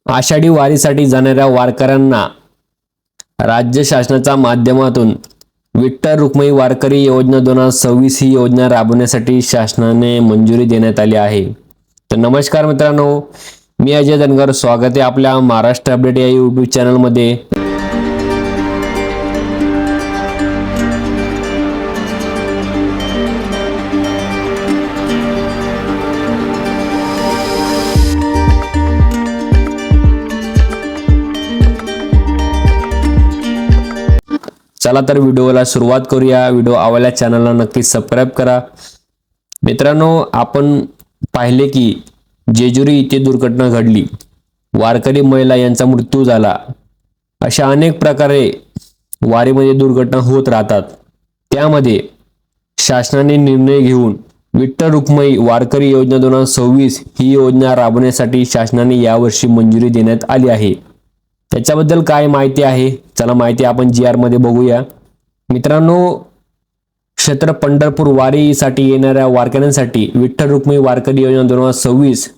आषाढी वारीसाठी जाणाऱ्या वारकऱ्यांना राज्य शासनाच्या माध्यमातून विठ्ठल रुक्मिणी वारकरी योजना 2026 ही योजना राबवण्यासाठी शासनाने मंजुरी देण्यात आली आहे। तर नमस्कार मित्रांनो, मी अजय धनगर, स्वागत आहे आपल्या महाराष्ट्र अपडेट या यूट्यूब चॅनलमध्ये। चला तर व्हिडिओला सुरुवात करूया। व्हिडिओ आवडल्यास चॅनलला नक्की सबस्क्राइब करा। मित्रांनो, आपण पाहिले की जेजुरी येथे दुर्घटना घडली, वारकरी महिला यांचा मृत्यू झाला। अशा अनेक प्रकारे वारीमध्ये दुर्घटना होत राहतात। त्यामध्ये शासनाने निर्णय घेऊन विठ्ठल रुक्मिणी वारकरी योजना 2026 ही योजना राबवण्यासाठी शासनाने यावर्षी मंजुरी देण्यात आली आहे। त्याच्याबद्दल काय माहिती आहे, चला माहिती आपण GR मध्ये बघूया। मित्रांनो, क्षेत्र पंढरपूर वारीसाठी येणाऱ्या वारकऱ्यांसाठी विठ्ठल रुक्मिणी वारकरी योजना 2026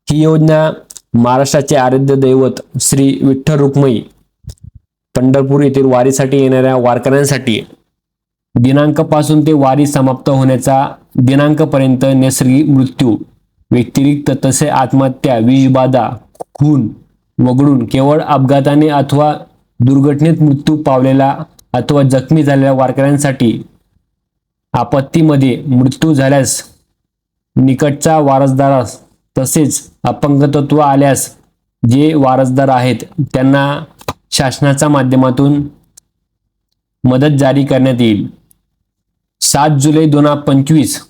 ही योजना महाराष्ट्राचे आराध्य दैवत श्री विठ्ठल रुक्मिणी पंढरपूर येथील वारीसाठी येणाऱ्या वारकऱ्यांसाठी दिनांकापासून ते वारी समाप्त होण्याचा दिनांकापर्यंत नैसर्गिक मृत्यू व्यतिरिक्त तसे आत्महत्या, विषबाधा, खून वगळून केवळ अपघाताने अथवा दुर्घटनेत मृत्यू पावलेला अथवा जखमी झालेल्या वारकऱ्यांसाठी आपत्तीमध्ये मृत्यू झाल्यास निकटचा वारसदारास तसेच अपंगत्व आल्यास जे वारसदार आहेत त्यांना शासनाच्या माध्यमातून मदत जारी करण्यात येईल। 7 जुलै 2025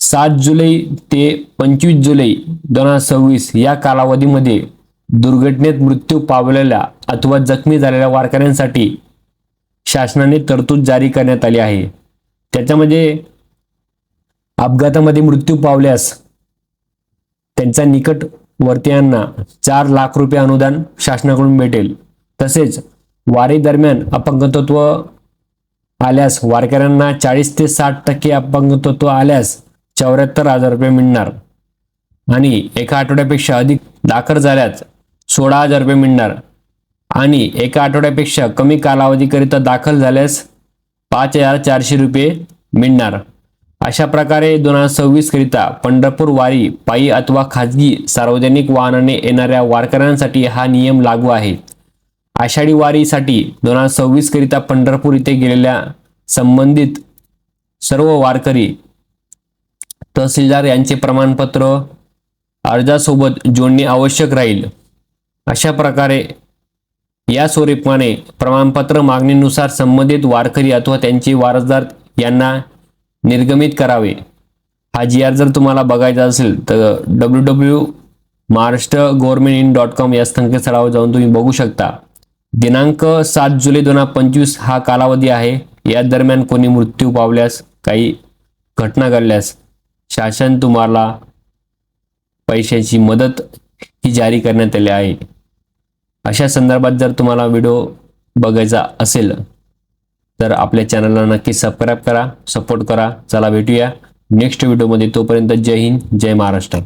7 जुलै ते 25 जुलै 2026 या कालावधीमध्ये दुर्घटनेत मृत्यू पावलेल्या अथवा जखमी झालेल्या वारकऱ्यांसाठी शासनाने तरतूद जारी करण्यात आली आहे। त्याच्यामध्ये अपघातामध्ये मृत्यू पावल्यास त्यांच्या निकटवर्तीयांना 4 लाख रुपये अनुदान शासनाकडून भेटेल। तसेच वारी दरम्यान अपंगत्व आल्यास वारकऱ्यांना 40 ते 60% अपंगत्व आल्यास 74,000 रुपये मिळणार आणि एका आठवड्यापेक्षा अधिक दाखल झाल्यास 16,000 रुपये मिळणार आणि एका आठवड्यापेक्षा कमी कालावधीकरिता दाखल झाल्यास 5,400 रुपये मिळणार। अशा प्रकारे 2026 करिता पंढरपूर वारी पायी अथवा खाजगी सार्वजनिक वाहनाने येणाऱ्या वारकऱ्यांसाठी हा नियम लागू आहे। आषाढी वारीसाठी 2026 करिता पंढरपूर येथे गेलेल्या संबंधित सर्व वारकरी तहसीलदार यांचे प्रमाणपत्र अर्जासोबत जोडणे आवश्यक राहील। अशा प्रकारे या स्वरूपाने प्रमाणपत्र मागणीनुसार संबंधित वारकरी अथवा त्यांचे वारसदार यांना निर्गमित करावे। हा GR जर तुम्हाला बघायचा असेल तर www.maharashtragovernmentin.com या संकेतस्थळावर जाऊन तुम्ही बघू शकता। दिनांक 7 जुलै 2025 हा कालावधी आहे। या दरम्यान कोणी मृत्यू पावल्यास, काही घटना घडल्यास शासन तुम्हाला पैशाची मदत ही जारी करण्यात आली आहे। अशा संदर्भात जर तुम्हाला व्हिडिओ बघायचा असेल तर आपल्या चॅनलला नक्की सबस्क्राइब करा, सपोर्ट करा। चला भेटूया नेक्स्ट व्हिडिओमध्ये, तोपर्यंत जय हिंद, जय महाराष्ट्र।